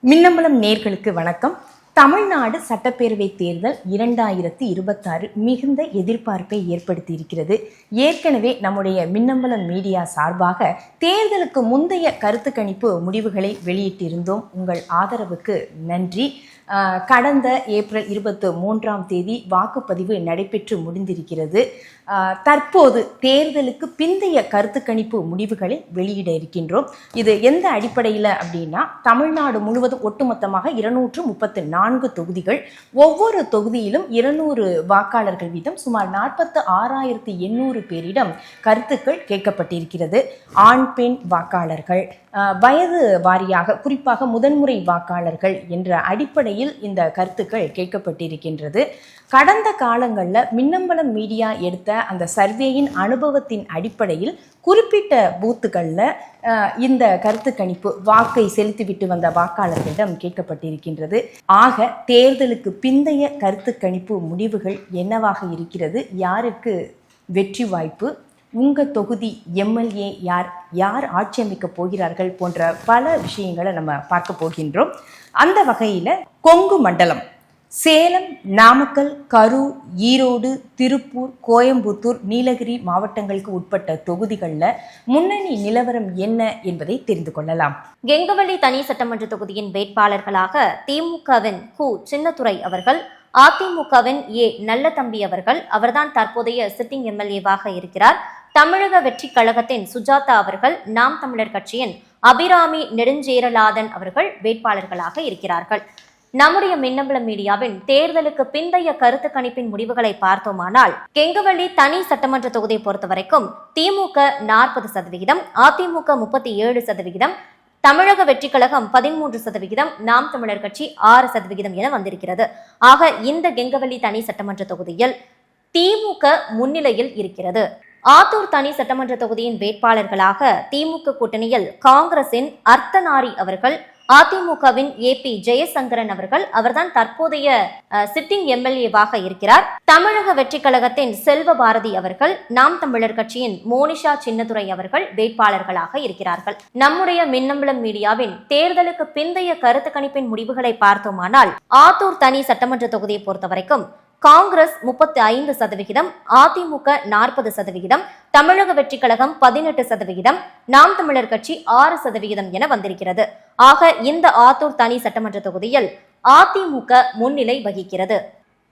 மின்னம்பலம் நேர்களுக்கு வணக்கம். தமிழ்நாடு சட்டப்பேரவை தேர்தல் 2026 மிகுந்த எதிர்பார்ப்பை ஏற்படுத்தி இருக்கிறது. ஏற்கனவே நம்முடைய மின்னம்பலம் மீடியா சார்பாக தேர்தலுக்கு முந்தைய கருத்து கணிப்பு முடிவுகளை வெளியிட்டிருந்தோம். உங்கள் ஆதரவுக்கு நன்றி. கடந்த ஏப்ரல் 23ஆம் தேதி வாக்குப்பதிவு நடைபெற்று முடிந்திருக்கிறது. தற்போது தேர்தலுக்கு பிந்தைய கருத்து கணிப்பு முடிவுகளை வெளியிட இருக்கின்றோம். இது எந்த அடிப்படையில் அப்படின்னா, தமிழ்நாடு முழுவதும் ஒட்டுமொத்தமாக 234 தொகுதிகள், ஒவ்வொரு தொகுதியிலும் 200 வாக்காளர்கள் வீதம் சுமார் 46,800 பேரிடம் கருத்துக்கள் கேட்கப்பட்டிருக்கிறது. ஆண் பெண் வாக்காளர்கள், வயது வாரியாக, குறிப்பாக முதன்முறை வாக்காளர்கள் என்ற அடிப்படையில் இந்த கருத்துக்கள் கேட்கப்பட்டிருக்கின்றது. கடந்த காலங்களில் மின்னம்பலம் மீடியா எடுத்த அந்த சர்வேயின் அனுபவத்தின் அடிப்படையில் குறிப்பிட்ட பூத்துக்களில் இந்த கருத்து கணிப்பு வாக்கை செலுத்திவிட்டு வந்த வாக்காளர்களிடம் கேட்கப்பட்டிருக்கின்றது. ஆக தேர்தலுக்கு பிந்தைய கருத்து கணிப்பு முடிவுகள் என்னவாக இருக்கிறது, யாருக்கு வெற்றி வாய்ப்பு, உங்கள் தொகுதி எம்எல்ஏ யார் ஆட்சி அமைக்க போகிறார்கள் போன்ற பல விஷயங்களை நம்ம பார்க்க போகின்றோம். அந்த வகையில் கொங்கு மண்டலம், சேலம், நாமக்கல், கரூர், ஈரோடு, திருப்பூர், கோயம்புத்தூர், நீலகிரி மாவட்டங்களுக்கு உட்பட்ட தொகுதிகளில் முன்னணி நிலவரம் என்ன என்பதை தெரிந்து கொள்ளலாம். கெங்கவள்ளி தனி சட்டமன்ற தொகுதியின் வேட்பாளர்களாக திமுகவின் கு சின்னத்துரை அவர்கள், அதிமுகவின் நல்லதம்பி அவர்கள், அவர்தான் தற்போதைய சிட்டிங் எம்எல்ஏவாக இருக்கிறார். தமிழக வெற்றி கழகத்தின் சுஜாதா அவர்கள், நாம் தமிழர் கட்சியின் அபிராமி நெடுஞ்சேரலாதன் அவர்கள் வேட்பாளர்களாக இருக்கிறார்கள். நம்முடைய மின்னம்பலம் மீடியாவின் தேர்தலுக்கு பிந்தைய கருத்து கணிப்பின் முடிவுகளை பார்த்தோமானால், கெங்கவள்ளி தனி சட்டமன்ற தொகுதியை பொறுத்த வரைக்கும் திமுக 40%, அதிமுக 37%, தமிழக வெற்றி கழகம் 13%, நாம் தமிழர் கட்சி 6% என வந்திருக்கிறது. ஆக இந்த கெங்கவள்ளி தனி சட்டமன்ற தொகுதியில் திமுக முன்னிலையில் இருக்கிறது. ஆத்தூர் தனி சட்டமன்ற தொகுதியின் வேட்பாளர்களாக திமுக கூட்டணியில் காங்கிரசின் அர்த்தநாரி அவர்கள், அதிமுகவின் ஏபி ஜெயசங்கரன் அவர்கள், அவர்தான் தற்போதைய சிட்டிங் எம்எல்ஏவாக இருக்கிறார். தமிழக வெற்றி கழகத்தின் செல்வ பாரதி அவர்கள், நாம் தமிழர் கட்சியின் மோனிஷா சின்னத்துரை அவர்கள் வேட்பாளர்களாக இருக்கிறார்கள். நம்முடைய மின்னம்பலம் மீடியாவின் தேர்தலுக்கு பிந்தைய கருத்து கணிப்பின் முடிவுகளை பார்த்தோமானால், ஆத்தூர் தனி சட்டமன்ற தொகுதியை பொறுத்த வரைக்கும் காங்கிரஸ் 35%, அதிமுக 40%, தமிழக வெற்றி கழகம் 18%, நாம் தமிழர் கட்சி 6% என வந்திருக்கிறது. ஆக இந்த ஆத்தூர் தனி சட்டமன்ற தொகுதியில் அதிமுக முன்னிலை வகிக்கிறது.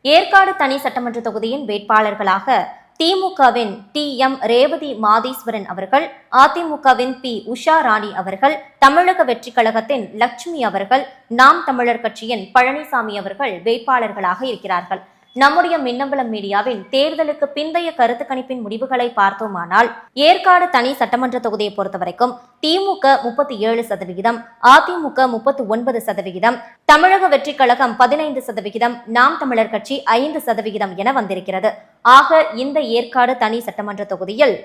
ஏற்காடு தனி சட்டமன்ற தொகுதியின் வேட்பாளர்களாக திமுகவின் டி.எம். ரேவதி மாதீஸ்வரன் அவர்கள், அதிமுகவின் பி. உஷா ராணி அவர்கள், தமிழக வெற்றி கழகத்தின் லட்சுமி அவர்கள், நாம் தமிழர் கட்சியின் பழனிசாமி அவர்கள் வேட்பாளர்களாக இருக்கிறார்கள். நம்முடைய மின்னம்பலம் மீடியாவின் தேர்தலுக்கு பிந்தைய கருத்து கணிப்பின் முடிவுகளை பார்த்தோமானால், ஏற்காடு தனி சட்டமன்ற தொகுதியை பொறுத்த வரைக்கும் திமுக 37%, அதிமுக 39%, தமிழக வெற்றி கழகம் 15%, நாம் தமிழர் கட்சி 5% என வந்திருக்கிறது. ஆக இந்த ஏற்காடு தனி சட்டமன்ற தொகுதியில்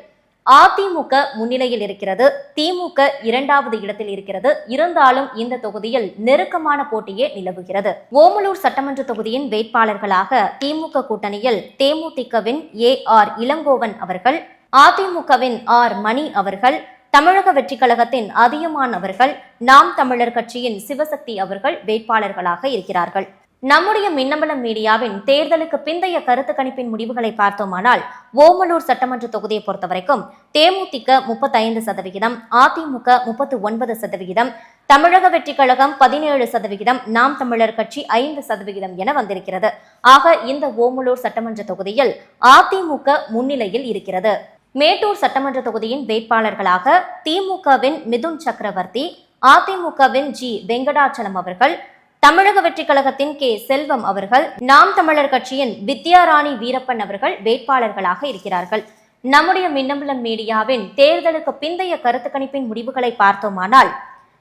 அதிமுக முன்னிலையில் இருக்கிறது, திமுக 2வது இடத்தில் இருக்கிறது. இருந்தாலும் இந்த தொகுதியில் நெருக்கமான போட்டியே நிலவுகிறது. ஓமலூர் சட்டமன்ற தொகுதியின் வேட்பாளர்களாக திமுக கூட்டணியில் தேமுதிகவின் ஏ.ஆர். இளங்கோவன் அவர்கள், அதிமுகவின் ஆர். மணி அவர்கள், தமிழக வெற்றி கழகத்தின் அதியமான் அவர்கள், நாம் தமிழர் கட்சியின் சிவசக்தி அவர்கள் வேட்பாளர்களாக இருக்கிறார்கள். நம்முடைய மின்னம்பலம் மீடியாவின் தேர்தலுக்கு பிந்தைய கருத்து கணிப்பின் முடிவுகளை பார்த்தோமானால், ஓமலூர் சட்டமன்ற தொகுதியை பொறுத்த வரைக்கும் தேமுதிக 35%, அதிமுக 39%, தமிழக வெற்றி கழகம் 17%, நாம் தமிழர் கட்சி 5% என வந்திருக்கிறது. ஆக இந்த ஓமலூர் சட்டமன்ற தொகுதியில் அதிமுக முன்னிலையில் இருக்கிறது. மேட்டூர் சட்டமன்ற தொகுதியின் வேட்பாளர்களாக திமுகவின் மிதுன் சக்கரவர்த்தி, அதிமுகவின் ஜி. வெங்கடாச்சலம் அவர்கள், தமிழக வெற்றி கழகத்தின் கே. செல்வம் அவர்கள், நாம் தமிழர் கட்சியின் வித்யாராணி வீரப்பன் அவர்கள் வேட்பாளர்களாக இருக்கிறார்கள். நம்முடைய மின்னம்பலம் மீடியாவின் தேர்தலுக்கு பிந்தைய கருத்து கணிப்பின் முடிவுகளை பார்த்தோமானால்,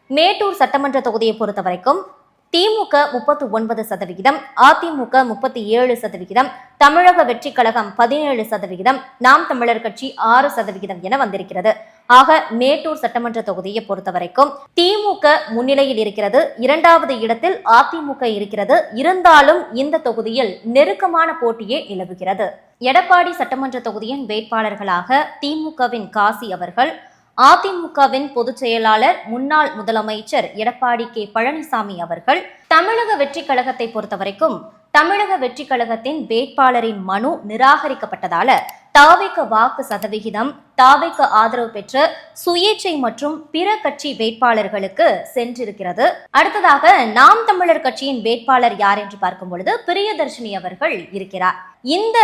மேட்டூர் சட்டமன்ற தொகுதியை பொறுத்த வரைக்கும் திமுக 39%, அதிமுக 37%, தமிழக வெற்றி கழகம் 17%, நாம் தமிழர் கட்சி 6% என வந்திருக்கிறது. ஆக மேட்டூர் சட்டமன்ற தொகுதியை பொறுத்த வரைக்கும் திமுக முன்னிலையில் இருக்கிறது, 2வது இடத்தில் அதிமுக இருக்கிறது. இருந்தாலும் இந்த தொகுதியில் நெருக்கமான போட்டியே நிலவுகிறது. எடப்பாடி சட்டமன்ற தொகுதியின் வேட்பாளர்களாக திமுகவின் காசி அவர்கள், அதிமுகவின் பொதுச் செயலாளர் முன்னாள் முதலமைச்சர் எடப்பாடி கே பழனிசாமி அவர்கள் தமிழக வெற்றி கழகத்தை பொறுத்தவரைக்கும் தமிழக வெற்றி கழகத்தின் வேட்பாளரின் மனு நிராகரிக்கப்பட்டதால தாவேக வாக்கு சதவிகிதம் தாவேக ஆதரவு பெற்ற சுயேட்சை மற்றும் பிற கட்சி வேட்பாளர்களுக்கு சென்றிருக்கிறது. அடுத்ததாக நாம் தமிழர் கட்சியின் வேட்பாளர் யார் என்று பார்க்கும் பொழுது பிரியதர்ஷினி அவர்கள் இருக்கிறார். இந்த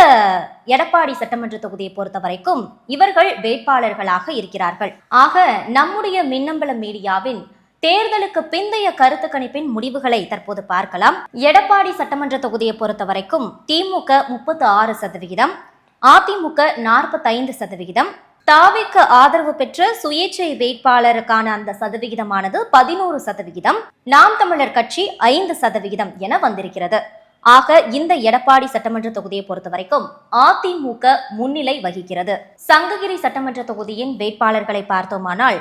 எடப்பாடி சட்டமன்ற தொகுதியை பொறுத்த வரைக்கும் இவர்கள் வேட்பாளர்களாக இருக்கிறார்கள். ஆக நம்முடைய மின்னம்பலம் மீடியாவின் தேர்தலுக்கு பிந்தைய கருத்து கணிப்பின் முடிவுகளை தற்போது பார்க்கலாம். எடப்பாடி சட்டமன்ற தொகுதியை பொறுத்த வரைக்கும் திமுக 36%, அதிமுக 45%, தாவேக்கு ஆதரவு பெற்ற சுயேட்சை வேட்பாளருக்கான அந்த சதவிகிதமானது 11%, நாம் தமிழர் கட்சி 5% என வந்திருக்கிறது. ஆக இந்த எடப்பாடி சட்டமன்ற தொகுதியை பொறுத்த வரைக்கும் அதிமுக முன்னிலை வகிக்கிறது. சங்ககிரி சட்டமன்ற தொகுதியின் வேட்பாளர்களை பார்த்தோமானால்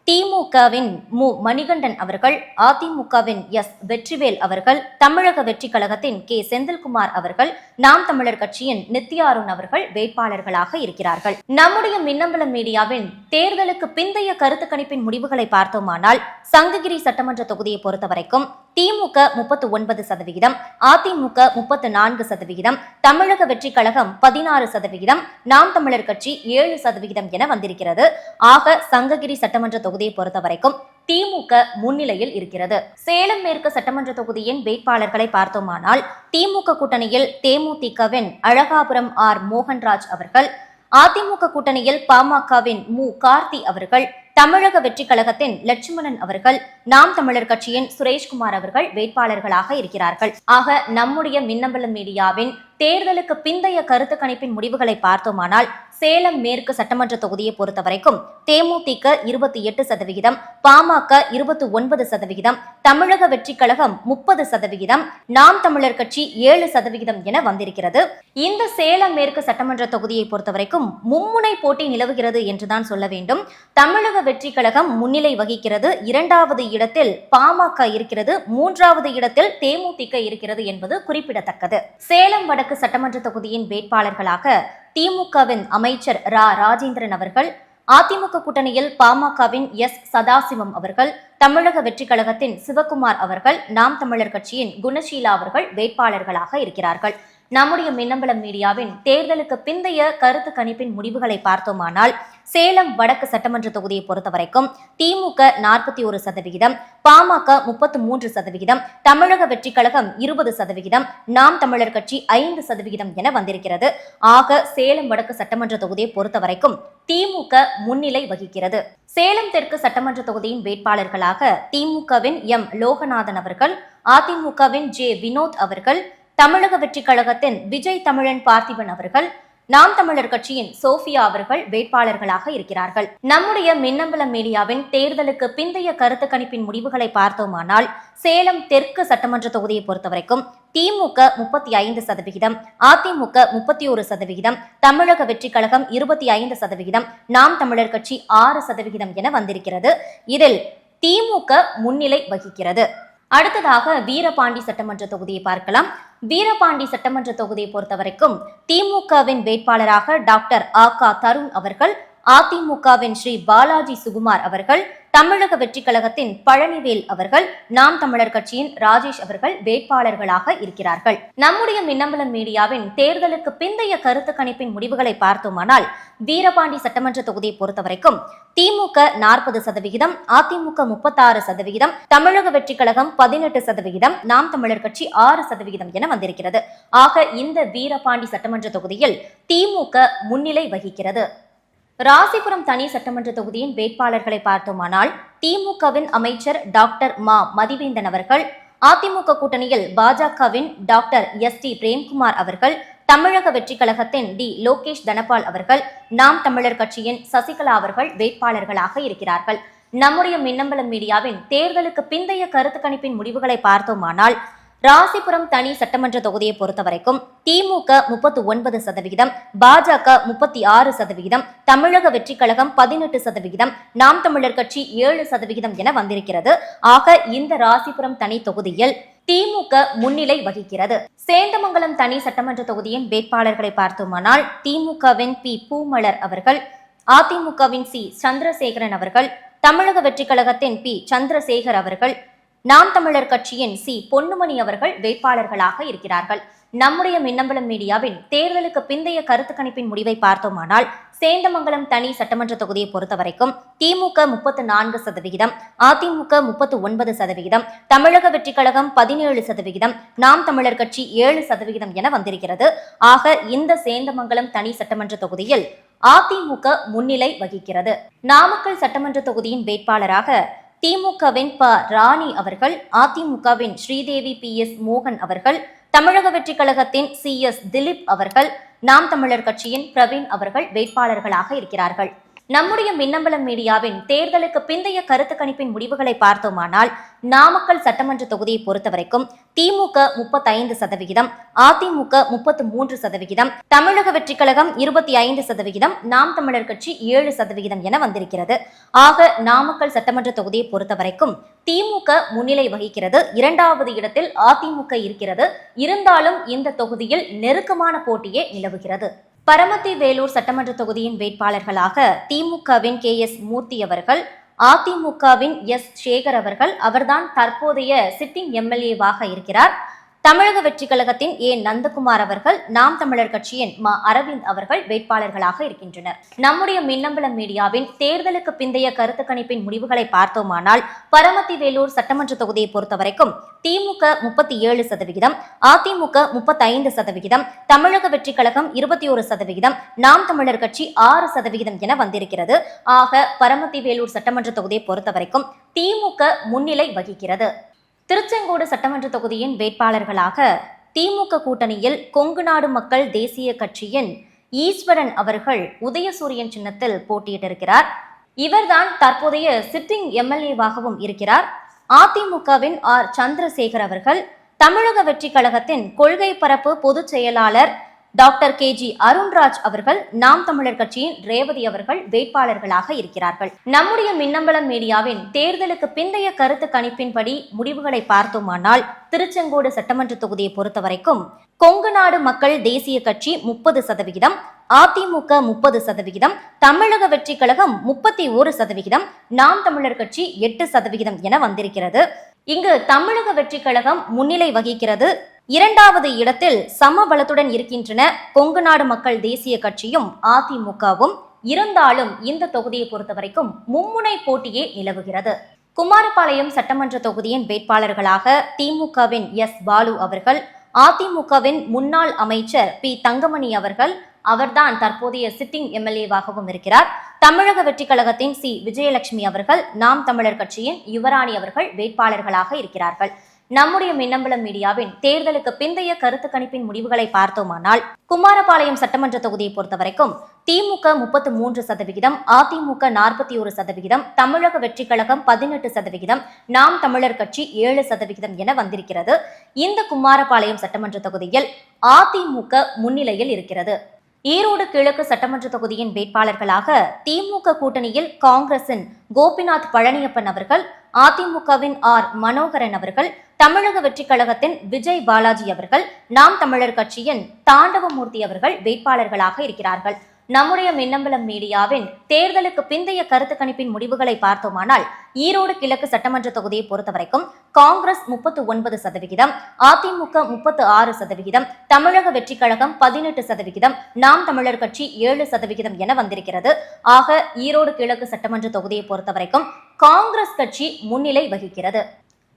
திமுகவின் மு மணிகண்டன் அவர்கள், அதிமுகவின் எஸ் வெற்றிவேல் அவர்கள், தமிழக வெற்றி கழகத்தின் கே செந்தில்குமார் அவர்கள், நாம் தமிழர் கட்சியின் நித்யா அருண் அவர்கள் வேட்பாளர்களாக இருக்கிறார்கள். நம்முடைய மின்னம்பலம் மீடியாவின் தேர்தலுக்கு பிந்தைய கருத்து கணிப்பின் முடிவுகளை பார்த்தோமானால் சங்ககிரி சட்டமன்ற தொகுதியை பொறுத்த வரைக்கும் திமுக 39%, அதிமுக 34%, தமிழக வெற்றி கழகம் 16%, நாம் தமிழர் கட்சி 7% என வந்திருக்கிறது. ஆக சங்ககிரி சட்டமன்ற தொகுதியை பொறுத்த வரைக்கும் திமுக முன்னிலையில் இருக்கிறது. சேலம் மேற்கு சட்டமன்ற தொகுதியின் வேட்பாளர்களை பார்த்தோமானால் திமுக கூட்டணியில் தேமுதிகவின் அழகாபுரம் ஆர் மோகன்ராஜ் அவர்கள், அதிமுக கூட்டணியில் பாமகவின் மு கார்த்தி அவர்கள், தமிழக வெற்றி கழகத்தின் லட்சுமணன் அவர்கள், நாம் தமிழர் கட்சியின் சுரேஷ்குமார் அவர்கள் வேட்பாளர்களாக இருக்கிறார்கள். ஆக நம்முடைய மின்னம்பலம் மீடியாவின் தேர்தலுக்கு பிந்தைய கருத்து கணிப்பின் முடிவுகளை பார்த்தோமானால் சேலம் மேற்கு சட்டமன்ற தொகுதியை பொறுத்த வரைக்கும் தேமுதிக 28%, பாமக 29%, தமிழக வெற்றி கழகம் 30%, நாம் தமிழர் கட்சி 7% என வந்திருக்கிறது. இந்த சேலம் மேற்கு சட்டமன்ற தொகுதியை பொறுத்த வரைக்கும் மும்முனை போட்டி நிலவுகிறது என்றுதான் சொல்ல வேண்டும். தமிழக வெற்றி கழகம் முன்னிலை வகிக்கிறது, 2வது இடத்தில் பாமக இருக்கிறது, 3வது இடத்தில் தேமுதிக இருக்கிறது என்பது குறிப்பிடத்தக்கது. சேலம் வடக்கு சட்டமன்ற தொகுதியின் வேட்பாளர்களாக திமுகவின் அமைச்சர் ராஜேந்திரன் அவர்கள், அதிமுக கூட்டணியில் பாமகவின் எஸ் சதாசிவம் அவர்கள், தமிழக வெற்றி கழகத்தின் சிவகுமார் அவர்கள், நாம் தமிழர் கட்சியின் குணசீலா அவர்கள் வேட்பாளர்களாக இருக்கிறார்கள். நம்முடைய மின்னம்பலம் மீடியாவின் தேர்தலுக்கு பிந்தைய கருத்து கணிப்பின் முடிவுகளை பார்த்தோமானால் சேலம் வடக்கு சட்டமன்ற தொகுதியை பொறுத்த வரைக்கும் திமுக 41%, பாமக 33%, தமிழக வெற்றி கழகம் 20%, நாம் தமிழர் கட்சி 5% என வந்திருக்கிறது. ஆக சேலம் வடக்கு சட்டமன்ற தொகுதியை பொறுத்த வரைக்கும் திமுக முன்னிலை வகிக்கிறது. சேலம் தெற்கு சட்டமன்ற தொகுதியின் வேட்பாளர்களாக திமுகவின் எம் லோகநாதன் அவர்கள், அதிமுகவின் ஜே வினோத் அவர்கள், தமிழக வெற்றி கழகத்தின் விஜய் தமிழன் பார்த்திபன் அவர்கள், நாம் தமிழர் கட்சியின் சோபியா அவர்கள் வேட்பாளர்களாக இருக்கிறார்கள். நம்முடைய மின்னம்பலம் மீடியாவின் தேர்தலுக்கு பிந்தைய கருத்து கணிப்பின் முடிவுகளை பார்த்தோமானால் சேலம் தெற்கு சட்டமன்ற தொகுதியை பொறுத்தவரைக்கும் திமுக 35%, அதிமுக 31%, தமிழக வெற்றி கழகம் 25%, நாம் தமிழர் கட்சி 6% என வந்திருக்கிறது. இதில் திமுக முன்னிலை வகிக்கிறது. அடுத்ததாக வீரபாண்டி சட்டமன்ற தொகுதியை பார்க்கலாம். வீரபாண்டி சட்டமன்ற தொகுதியை பொறுத்தவரைக்கும் திமுகவின் வேட்பாளராக டாக்டர் ஆ.க. தருண் அவர்கள், அதிமுகவின் ஸ்ரீ பாலாஜி சுகுமார் அவர்கள், தமிழக வெற்றி கழகத்தின் பழனிவேல் அவர்கள், நாம் தமிழர் கட்சியின் ராஜேஷ் அவர்கள் வேட்பாளர்களாக இருக்கிறார்கள். நம்முடைய மின்னம்பலம் மீடியாவின் தேர்தலுக்கு பிந்தைய கருத்து கணிப்பின் முடிவுகளை பார்த்தோமானால் வீரபாண்டி சட்டமன்ற தொகுதியை பொறுத்தவரைக்கும் திமுக 40%, அதிமுக 36%, தமிழக வெற்றி கழகம் 18%, நாம் தமிழர் கட்சி 6% என வந்திருக்கிறது. ஆக இந்த வீரபாண்டி சட்டமன்ற தொகுதியில் திமுக முன்னிலை வகிக்கிறது. ராசிபுரம் தனி சட்டமன்ற தொகுதியின் வேட்பாளர்களை பார்த்தோமானால் திமுகவின் அமைச்சர் டாக்டர் மா மதிவேந்தன் அவர்கள், அதிமுக கூட்டணியில் பாஜகவின் டாக்டர் எஸ்.டி. பிரேம்குமார் அவர்கள், தமிழக வெற்றி கழகத்தின் டி லோகேஷ் தனபால் அவர்கள், நாம் தமிழர் கட்சியின் சசிகலா அவர்கள் வேட்பாளர்களாக இருக்கிறார்கள். நம்முடைய மின்னம்பலம் மீடியாவின் தேர்தலுக்கு பிந்தைய கருத்து கணிப்பின் முடிவுகளை பார்த்தோமானால் ராசிபுரம் தனி சட்டமன்ற தொகுதியை பொறுத்தவரைக்கும் திமுக 39%, பாஜக 36%, தமிழக வெற்றி கழகம் 18%, நாம் தமிழர் கட்சி 7% என வந்திருக்கிறது. ஆக இந்த ராசிபுரம் தனி தொகுதியில் திமுக முன்னிலை வகிக்கிறது. சேந்தமங்கலம் தனி சட்டமன்ற தொகுதியின் வேட்பாளர்களை பார்த்தோமானால் திமுகவின் பி பூமலர் அவர்கள், அதிமுகவின் சி சந்திரசேகரன் அவர்கள், தமிழக வெற்றி கழகத்தின் பி சந்திரசேகர் அவர்கள், நாம் தமிழர் கட்சியின் சி பொன்னுமணி அவர்கள் வேட்பாளர்களாக இருக்கிறார்கள். நம்முடைய மின்னம்பலம் மீடியாவின் தேர்தலுக்கு பிந்தைய கருத்து கணிப்பின் முடிவை பார்த்தோமானால், சேந்தமங்கலம் தனி சட்டமன்ற தொகுதியை பொறுத்தவரைக்கும் திமுக 34%, அதிமுக 39%, தமிழக வெற்றி கழகம் 17%, நாம் தமிழர் கட்சி 7% என வந்திருக்கிறது. ஆக இந்த சேந்தமங்கலம் தனி சட்டமன்ற தொகுதியில் அதிமுக முன்னிலை வகிக்கிறது. நாமக்கல் சட்டமன்ற தொகுதியின் வேட்பாளராக திமுகவின் ப ராணி அவர்கள், அதிமுகவின் ஸ்ரீதேவி PS மோகன் அவர்கள், தமிழக வெற்றி கழகத்தின் CS திலீப் அவர்கள், நாம் தமிழர் கட்சியின் பிரவீன் அவர்கள் வேட்பாளர்களாக இருக்கிறார்கள். நம்முடைய மின்னம்பலம் மீடியாவின் தேர்தலுக்கு பிந்தைய கருத்து கணிப்பின் முடிவுகளை பார்த்தோமானால், நாமக்கல் சட்டமன்ற தொகுதியை பொறுத்தவரைக்கும் திமுக 35%, அதிமுக 33%, தமிழக வெற்றி கழகம் 25%, நாம் தமிழர் கட்சி 7% என வந்திருக்கிறது. ஆக நாமக்கல் சட்டமன்ற தொகுதியை பொறுத்தவரைக்கும் திமுக முன்னிலை வகிக்கிறது. 2வது இடத்தில் அதிமுக இருக்கிறது. இருந்தாலும் இந்த தொகுதியில் நெருக்கமான போட்டியே நிலவுகிறது. பரமத்தி வேலூர் சட்டமன்ற தொகுதியின் வேட்பாளர்களாக திமுகவின் KS மூர்த்தி அவர்கள், அதிமுகவின் S சேகர் அவர்கள், அவர்தான் தற்போதைய சிட்டிங் MLA-வாக இருக்கிறார். தமிழக வெற்றி கழகத்தின் A நந்தகுமார் அவர்கள், நாம் தமிழர் கட்சியின் மா அரவிந்த் அவர்கள் வேட்பாளர்களாக இருக்கின்றனர். நம்முடைய மின்னம்பலம் மீடியாவின் தேர்தலுக்கு பிந்தைய கருத்து கணிப்பின் முடிவுகளை பார்த்தோமானால், பரமத்தி வேலூர் சட்டமன்ற தொகுதியை பொறுத்தவரைக்கும் திமுக 37%, அதிமுக 35%, தமிழக வெற்றி கழகம் 21%, நாம் தமிழர் கட்சி 6% என வந்திருக்கிறது. ஆக பரமத்தி வேலூர் சட்டமன்ற தொகுதியை பொறுத்தவரைக்கும் திமுக முன்னிலை வகிக்கிறது. திருச்செங்கோடு சட்டமன்ற தொகுதியின் வேட்பாளர்களாக திமுக கூட்டணியில் கொங்கு நாடு மக்கள் தேசிய கட்சியின் ஈஸ்வரன் அவர்கள் உதயசூரியன் சின்னத்தில் போட்டியிட்டிருக்கிறார். இவர்தான் தற்போதைய சிட்டிங் MLA-வாகவும் இருக்கிறார். அதிமுகவின் R சந்திரசேகர் அவர்கள், தமிழக வெற்றி கழகத்தின் கொள்கை பரப்பு பொதுச் செயலாளர் டாக்டர் KG அருண்ராஜ் அவர்கள், நாம் தமிழர் கட்சியின் ரேவதி அவர்கள் வேட்பாளர்களாக இருக்கிறார்கள். நம்முடைய மின்னம்பலம் மீடியாவின் தேர்தலுக்கு பிந்தைய கருத்து கணிப்பின்படி முடிவுகளை பார்த்தோமானால், திருச்செங்கோடு சட்டமன்ற தொகுதியை பொறுத்தவரைக்கும் கொங்கு நாடு மக்கள் தேசிய கட்சி 30%, அதிமுக 30%, தமிழக வெற்றி கழகம் 31%, நாம் தமிழர் கட்சி 8% என வந்திருக்கிறது. இங்கு தமிழக வெற்றி கழகம் முன்னிலை வகிக்கிறது. 2வது இடத்தில் சம பலத்துடன் இருக்கின்றன கொங்கு நாடு மக்கள் தேசிய கட்சியும் அதிமுகவும். இருந்தாலும் இந்த தொகுதியை பொறுத்தவரைக்கும் மும்முனை போட்டியே நிலவுகிறது. குமாரபாளையம் சட்டமன்ற தொகுதியின் வேட்பாளர்களாக திமுகவின் S பாலு அவர்கள், அதிமுகவின் முன்னாள் அமைச்சர் P தங்கமணி அவர்கள், அவர்தான் தற்போதைய சிட்டிங் MLA-வாகவும் இருக்கிறார். தமிழக வெற்றி கழகத்தின் C விஜயலட்சுமி அவர்கள், நாம் தமிழர் கட்சியின் யுவராணி அவர்கள் வேட்பாளர்களாக இருக்கிறார்கள். நம்முடைய மின்னம்பலம் மீடியாவின் தேர்தலுக்கு பிந்தைய கருத்து கணிப்பின் முடிவுகளை பார்த்தோமானால், குமாரபாளையம் சட்டமன்ற தொகுதியை பொறுத்தவரைக்கும் திமுக 33%, அதிமுக 41%, தமிழக வெற்றி கழகம் 18%, நாம் தமிழர் கட்சி 7% என வந்திருக்கிறது. இந்த குமாரபாளையம் சட்டமன்ற தொகுதியில் அதிமுக முன்னிலையில் இருக்கிறது. ஈரோடு கிழக்கு சட்டமன்ற தொகுதியின் வேட்பாளர்களாக திமுக கூட்டணியில் காங்கிரசின் கோபிநாத் பழனியப்பன் அவர்கள், அதிமுகவின் R மனோகரன் அவர்கள், தமிழக வெற்றி கழகத்தின் விஜய் பாலாஜி அவர்கள், நாம் தமிழர் கட்சியின் தாண்டவமூர்த்தி அவர்கள் வேட்பாளர்களாக இருக்கிறார்கள். நம்முடைய மின்னம்பலம் மீடியாவின் தேர்தலுக்கு பிந்தைய கருத்து கணிப்பின் முடிவுகளை பார்த்தோமானால், ஈரோடு கிழக்கு சட்டமன்ற தொகுதியை பொறுத்தவரைக்கும் காங்கிரஸ் 39%, அதிமுக 36%, தமிழக வெற்றி கழகம் 18%, நாம் தமிழர் கட்சி 7% என வந்திருக்கிறது. ஆக ஈரோடு கிழக்கு சட்டமன்ற தொகுதியை பொறுத்தவரைக்கும் காங்கிரஸ் கட்சி முன்னிலை வகிக்கிறது.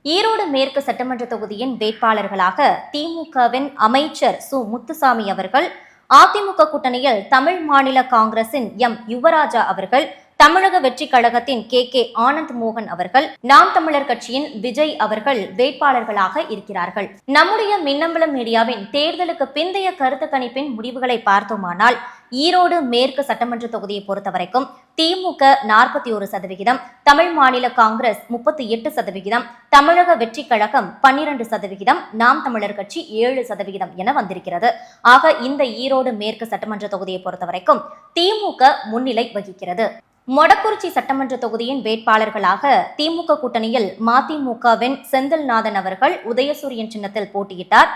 ஈரோடு மேற்கு சட்டமன்ற தொகுதியின் வேட்பாளர்களாக திமுகவின் அமைச்சர் சு முத்துசாமி அவர்கள், அதிமுக கூட்டணியில் தமிழ் மாநில காங்கிரசின் M யுவராஜா அவர்கள், தமிழக வெற்றி கழகத்தின் KK ஆனந்த் மோகன் அவர்கள், நாம் தமிழர் கட்சியின் விஜய் அவர்கள் வேட்பாளர்களாக இருக்கிறார்கள். நம்முடைய மின்னம்பலம் மீடியாவின் தேர்தலுக்கு பிந்தைய கருத்து கணிப்பின் முடிவுகளை பார்த்தோமானால், ஈரோடு மேற்கு சட்டமன்ற தொகுதியை பொறுத்தவரைக்கும் திமுக 41%, தமிழ் மாநில காங்கிரஸ் 38%, தமிழக வெற்றி கழகம் 12%, நாம் தமிழர் கட்சி 7% என வந்திருக்கிறது. ஆக இந்த ஈரோடு மேற்கு சட்டமன்ற தொகுதியை பொறுத்தவரைக்கும் திமுக முன்னிலை வகிக்கிறது. மொடக்குறிச்சி சட்டமன்ற தொகுதியின் வேட்பாளர்களாக திமுக கூட்டணியில் மதிமுகவின் செந்தில்நாதன் அவர்கள் உதயசூரியன் சின்னத்தில் போட்டியிட்டார்.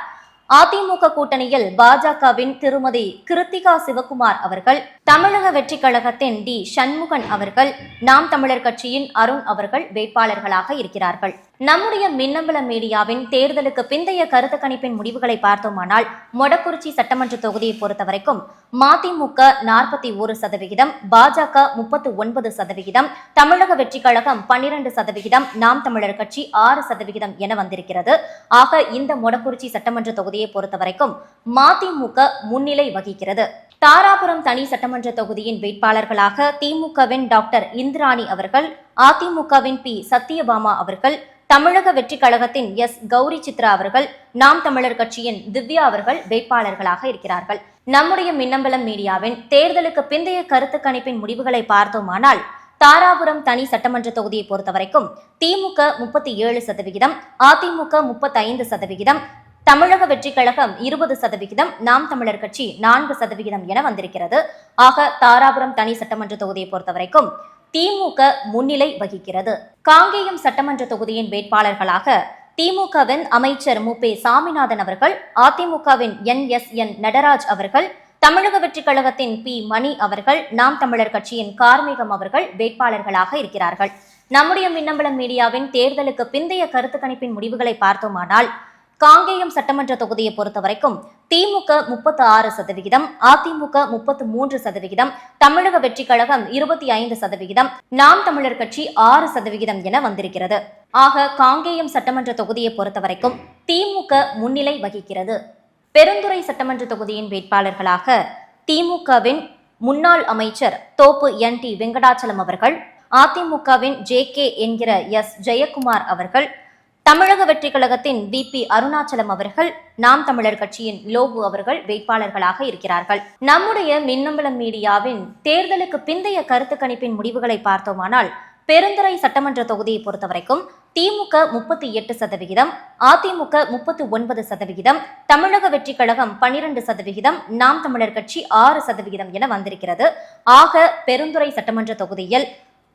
அதிமுக கூட்டணியில் பாஜகவின் திருமதி கிருத்திகா சிவகுமார் அவர்கள், தமிழக வெற்றி கழகத்தின் டி சண்முகன் அவர்கள், நாம் தமிழர் கட்சியின் அருண் அவர்கள் வேட்பாளர்களாக இருக்கிறார்கள். நம்முடைய மின்னம்பல மீடியாவின் தேர்தலுக்கு பிந்தைய கருத்து கணிப்பின் முடிவுகளை பார்த்தோமானால், மொடக்குறிச்சி சட்டமன்ற தொகுதியை பொறுத்தவரைக்கும் மதிமுக 41%, பாஜக 39%, தமிழக வெற்றி கழகம் 12%, நாம் தமிழர் கட்சி 6% என வந்திருக்கிறது. ஆக இந்த மொடக்குறிச்சி சட்டமன்ற தொகுதியை பொறுத்தவரைக்கும் மதிமுக முன்னிலை வகிக்கிறது. தாராபுரம் தனி சட்டமன்ற தொகுதியின் வேட்பாளர்களாக திமுகவின் டாக்டர் இந்திராணி அவர்கள், அதிமுகவின் பி சத்யபாமா அவர்கள், தமிழக வெற்றி கழகத்தின் எஸ் கௌரி சித்ரா அவர்கள், நாம் தமிழர் கட்சியின் திவ்யா அவர்கள் வேட்பாளர்களாக இருக்கிறார்கள். நம்முடைய மின்னம்பலம் மீடியாவின் தேர்தலுக்கு பிந்தைய கருத்து கணிப்பின் முடிவுகளை பார்த்தோமானால், தாராபுரம் தனி சட்டமன்ற தொகுதியை பொறுத்தவரைக்கும் திமுக 37%, அதிமுக 35%, தமிழக வெற்றி கழகம் 20%, நாம் தமிழர் கட்சி 4% என வந்திருக்கிறது. ஆக தாராபுரம் தனி சட்டமன்ற தொகுதியை பொறுத்தவரைக்கும் திமுக முன்னிலை வகிக்கிறது. காங்கேயம் சட்டமன்ற தொகுதியின் வேட்பாளர்களாக திமுகவின் அமைச்சர் மு. சாமிநாதன் அவர்கள், அதிமுகவின் NSN நடராஜ் அவர்கள், தமிழக வெற்றி கழகத்தின் பி. மணி அவர்கள், நாம் தமிழர் கட்சியின் கார்மேகம் அவர்கள் வேட்பாளர்களாக இருக்கிறார்கள். நம்முடைய மின்னம்பலம் மீடியாவின் தேர்தலுக்கு பிந்தைய கருத்து கணிப்பின் முடிவுகளை பார்த்தோமானால், காங்கேயம் சட்டமன்ற தொகுதியை பொறுத்தவரைக்கும் திமுக 36%, அதிமுக 33%, தமிழக வெற்றி கழகம் 25%, நாம் தமிழர் கட்சி 6% என வந்திருக்கிறது. ஆக காங்கேயம் சட்டமன்ற தொகுதியை பொறுத்தவரைக்கும் திமுக முன்னிலை வகிக்கிறது. பெருந்துறை சட்டமன்ற தொகுதியின் வேட்பாளர்களாக திமுகவின் முன்னாள் அமைச்சர் தோப்பு NT வெங்கடாச்சலம் அவர்கள், அதிமுகவின் JK என்கிற எஸ் ஜெயக்குமார் அவர்கள், தமிழக வெற்றி கழகத்தின் VP அருணாச்சலம் அவர்கள், நாம் தமிழர் கட்சியின் லோபு அவர்கள் வேட்பாளர்களாக இருக்கிறார்கள். நம்முடைய மின்னம்பலம் மீடியாவின் தேர்தலுக்கு பிந்தைய கருத்து கணிப்பின் முடிவுகளை பார்த்தோமானால், பெருந்துறை சட்டமன்ற தொகுதியை பொறுத்தவரைக்கும் திமுக 38%, அதிமுக 39%, தமிழக வெற்றி கழகம் 12%, நாம் தமிழர் கட்சி 6% என வந்திருக்கிறது. ஆக பெருந்துறை சட்டமன்ற தொகுதியில்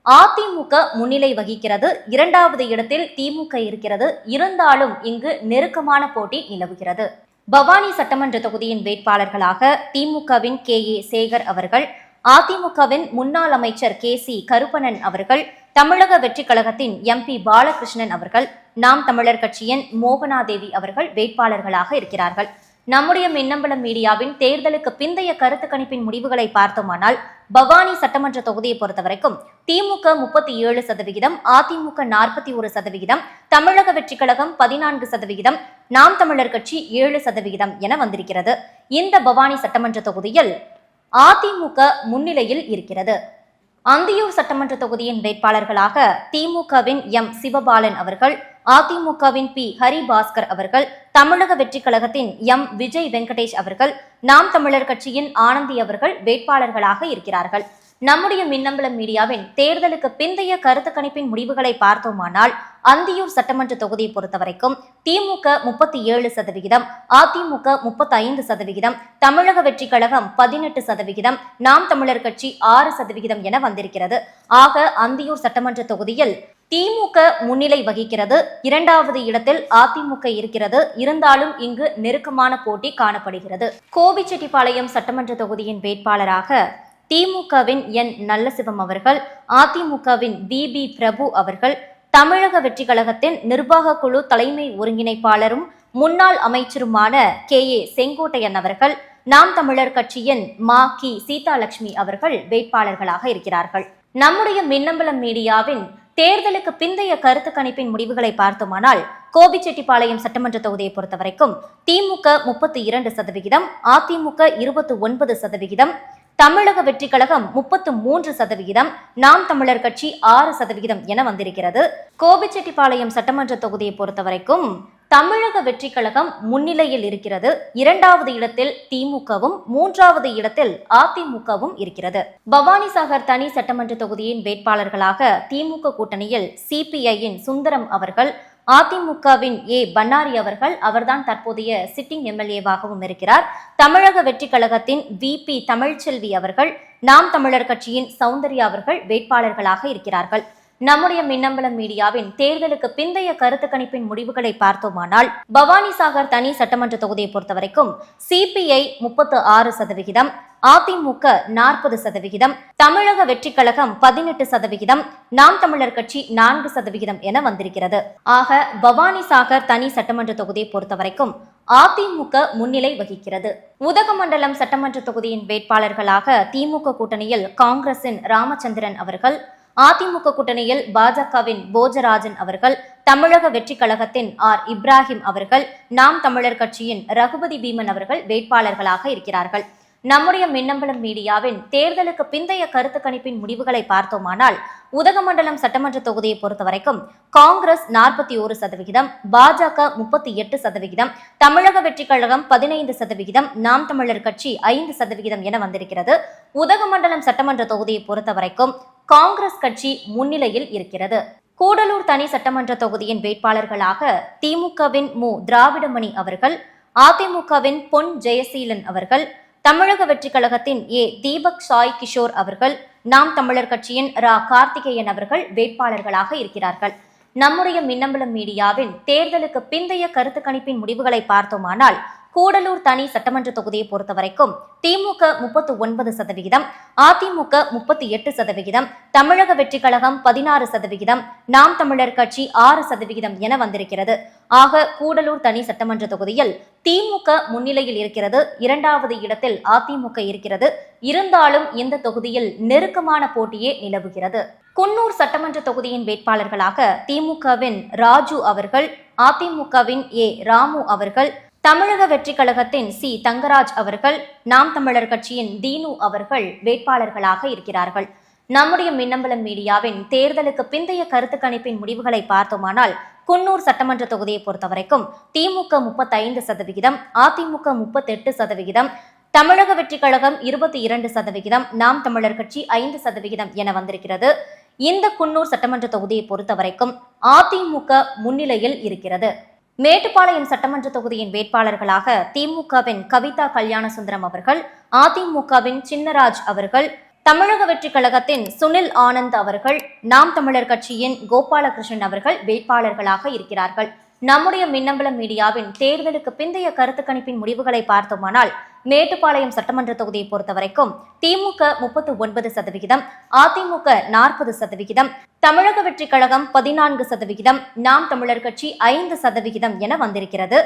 அதிமுக முன்னிலை வகிக்கிறது. 2வது இடத்தில் திமுக இருக்கிறது. இருந்தாலும் இங்கு நெருக்கமான போட்டி நிலவுகிறது. பவானி சட்டமன்ற தொகுதியின் வேட்பாளர்களாக திமுகவின் KA சேகர் அவர்கள், அதிமுகவின் முன்னாள் அமைச்சர் KC கருப்பணன் அவர்கள், தமிழக வெற்றி கழகத்தின் MP பாலகிருஷ்ணன் அவர்கள், நாம் தமிழர் கட்சியின் மோகனாதேவி அவர்கள் வேட்பாளர்களாக இருக்கிறார்கள். நம்முடைய மின்னம்பலம் மீடியாவின் தேர்தலுக்கு பிந்தைய கருத்து கணிப்பின் முடிவுகளை பார்த்தோமானால், பவானி சட்டமன்ற தொகுதியை பொறுத்தவரைக்கும் திமுக 37%, அதிமுக 41%, தமிழக வெற்றி கழகம் 14%, நாம் தமிழர் கட்சி 7% என வந்திருக்கிறது. இந்த பவானி சட்டமன்ற தொகுதியில் அதிமுக முன்னிலையில் இருக்கிறது. அந்தியூர் சட்டமன்ற தொகுதியின் வேட்பாளர்களாக திமுகவின் M சிவபாலன் அவர்கள், அதிமுகவின் P ஹரிபாஸ்கர் அவர்கள், தமிழக வெற்றி கழகத்தின் M விஜய் வெங்கடேஷ் அவர்கள், நாம் தமிழர் கட்சியின் ஆனந்தி அவர்கள் வேட்பாளர்களாக இருக்கிறார்கள். நம்முடைய மின்னம்பலம் மீடியாவின் தேர்தலுக்கு பிந்தைய கருத்து கணிப்பின் முடிவுகளை பார்த்தோமானால், அந்தியூர் சட்டமன்ற தொகுதியை பொறுத்தவரைக்கும் திமுக 37%, அதிமுக 35%, தமிழக வெற்றி கழகம் 18%, நாம் தமிழர் கட்சி 6% என வந்திருக்கிறது. ஆக அந்தியூர் சட்டமன்ற தொகுதியில் திமுக முன்னிலை வகிக்கிறது. 2வது இடத்தில் அதிமுக இருக்கிறது. இருந்தாலும் இங்கு நெருக்கமான போட்டி காணப்படுகிறது. கோபிச்செட்டிப்பாளையம் சட்டமன்ற தொகுதியின் வேட்பாளராக திமுகவின் N நல்லசிவம் அவர்கள், அதிமுகவின் BB பிரபு அவர்கள், தமிழக வெற்றி கழகத்தின் நிர்வாக குழு தலைமை ஒருங்கிணைப்பாளரும் முன்னாள் அமைச்சருமான KA செங்கோட்டையன் அவர்கள், நாம் தமிழர் கட்சியின் கி சீதாலட்சுமி அவர்கள் வேட்பாளர்களாக இருக்கிறார்கள். நம்முடைய மின்னம்பலம் மீடியாவின் தேர்தலுக்கு பிந்தைய கருத்து கணிப்பின் முடிவுகளை பார்த்தோமானால், கோபிச்செட்டிப்பாளையம் சட்டமன்ற தொகுதியை பொறுத்தவரைக்கும் திமுக 32%, அதிமுக 29%, தமிழக வெற்றி கழகம் 33%, நாம் தமிழர் கட்சி 6% என வந்திருக்கிறது. கோபிச்செட்டிப்பாளையம் சட்டமன்ற தொகுதியை பொறுத்தவரைக்கும் தமிழக வெற்றி கழகம் முன்னிலையில் இருக்கிறது. 2வது இடத்தில் திமுகவும் 3வது இடத்தில் அதிமுகவும் இருக்கிறது. பவானிசாகர் தனி சட்டமன்ற தொகுதியின் வேட்பாளர்களாக திமுக கூட்டணியில் CPIயின் சுந்தரம் அவர்கள், அதிமுகவின் A பன்னாரி அவர்கள், அவர்தான் தற்போதைய சிட்டிங் MLAவாகவும் இருக்கிறார். தமிழக வெற்றி கழகத்தின் VP தமிழ்ச்செல்வி அவர்கள், நாம் தமிழர் கட்சியின் சௌந்தர்யா அவர்கள் வேட்பாளர்களாக இருக்கிறார்கள். நம்முடைய மின்னம்பலம் மீடியாவின் தேர்தலுக்கு பிந்தைய கருத்து கணிப்பின் முடிவுகளை பார்த்தோமானால் பவானிசாகர் தனி சட்டமன்ற தொகுதியை பொறுத்தவரைக்கும் சிபிஐ 36%, அதிமுக 40%, தமிழக வெற்றி கழகம் 18%, நாம் தமிழர் கட்சி 4% என வந்திருக்கிறது. ஆக பவானிசாகர் தனி சட்டமன்ற தொகுதியை பொறுத்தவரைக்கும் அதிமுக முன்னிலை வகிக்கிறது. உதகமண்டலம் சட்டமன்ற தொகுதியின் வேட்பாளர்களாக திமுக கூட்டணியில் காங்கிரசின் ராமச்சந்திரன் அவர்கள், அதிமுக கூட்டணியில் பாஜகவின் போஜராஜன் அவர்கள், தமிழக வெற்றி கழகத்தின் ஆர் இப்ராஹிம் அவர்கள், நாம் தமிழர் கட்சியின் ரகுபதி பீமன் அவர்கள் வேட்பாளர்களாக இருக்கிறார்கள். நம்முடைய மின்னம்பலம் மீடியாவின் தேர்தலுக்கு பிந்தைய கருத்து கணிப்பின் முடிவுகளை பார்த்தோமானால் உதகமண்டலம் சட்டமன்ற தொகுதியை பொறுத்தவரைக்கும் காங்கிரஸ் 41%, பாஜக 38%, தமிழக வெற்றி கழகம் 15%, நாம் தமிழர் கட்சி 5% என வந்திருக்கிறது. உதகமண்டலம் சட்டமன்ற தொகுதியை பொறுத்தவரைக்கும் காங்கிரஸ் கட்சி முன்னிலையில் இருக்கிறது. கூடலூர் தனி சட்டமன்ற தொகுதியின் வேட்பாளர்களாக திமுகவின் மு திராவிடமணி அவர்கள், அதிமுகவின் பொன் ஜெயசீலன் அவர்கள், தமிழக வெற்றி கழகத்தின் ஏ தீபக் சாய் கிஷோர் அவர்கள், நாம் தமிழர் கட்சியின் ரா கார்த்திகேயன் அவர்கள் வேட்பாளர்களாக இருக்கிறார்கள். நம்முடைய மின்னம்பலம் மீடியாவின் தேர்தலுக்கு பிந்தைய கருத்து கணிப்பின் முடிவுகளை பார்த்தோமானால் கூடலூர் தனி சட்டமன்ற தொகுதியை பொறுத்தவரைக்கும் திமுக 39%, அதிமுக 38%, தமிழக வெற்றி கழகம் 16%, நாம் தமிழர் கட்சி 6% என வந்திருக்கிறது. ஆக கூடலூர் தனி சட்டமன்ற தொகுதியில் திமுக முன்னிலையில் இருக்கிறது. 2வது இடத்தில் அதிமுக இருக்கிறது. இருந்தாலும் இந்த தொகுதியில் நெருக்கமான போட்டியே நிலவுகிறது. குன்னூர் சட்டமன்ற தொகுதியின் வேட்பாளர்களாக திமுகவின் ராஜு அவர்கள், அதிமுகவின் ஏ ராமு அவர்கள், தமிழக வெற்றி கழகத்தின் சி தங்கராஜ் அவர்கள், நாம் தமிழர் கட்சியின் தீனு அவர்கள் வேட்பாளர்களாக இருக்கிறார்கள். நம்முடைய மின்னம்பலம் மீடியாவின் தேர்தலுக்கு பிந்தைய கருத்து கணிப்பின் முடிவுகளை பார்த்தோமானால் குன்னூர் சட்டமன்ற தொகுதியை பொறுத்தவரைக்கும் திமுக 35%, அதிமுக 38%, தமிழக வெற்றி கழகம் 22%, நாம் தமிழர் கட்சி 5% என வந்திருக்கிறது. இந்த குன்னூர் சட்டமன்ற தொகுதியை பொறுத்தவரைக்கும் அதிமுக முன்னிலையில் இருக்கிறது. மேட்டுப்பாளையம் சட்டமன்ற தொகுதியின் வேட்பாளர்களாக திமுகவின் கவிதா கல்யாணசுந்தரம் அவர்கள், அதிமுகவின் சின்னராஜ் அவர்கள், தமிழக வெற்றி கழகத்தின் சுனில் ஆனந்த் அவர்கள், நாம் தமிழர் கட்சியின் கோபாலகிருஷ்ணன் அவர்கள் வேட்பாளர்களாக இருக்கிறார்கள். நம்முடைய மின்னம்பலம் மீடியாவின் தேர்தலுக்கு பிந்தைய கருத்து கணிப்பின் முடிவுகளை பார்த்தோமானால் மேட்டுப்பாளையம் சட்டமன்ற தொகுதியை பொறுத்தவரைக்கும் திமுக 39%, அதிமுக 40%, தமிழக வெற்றி கழகம் 14%, நாம் தமிழர் கட்சி 5% என வந்திருக்கிறது.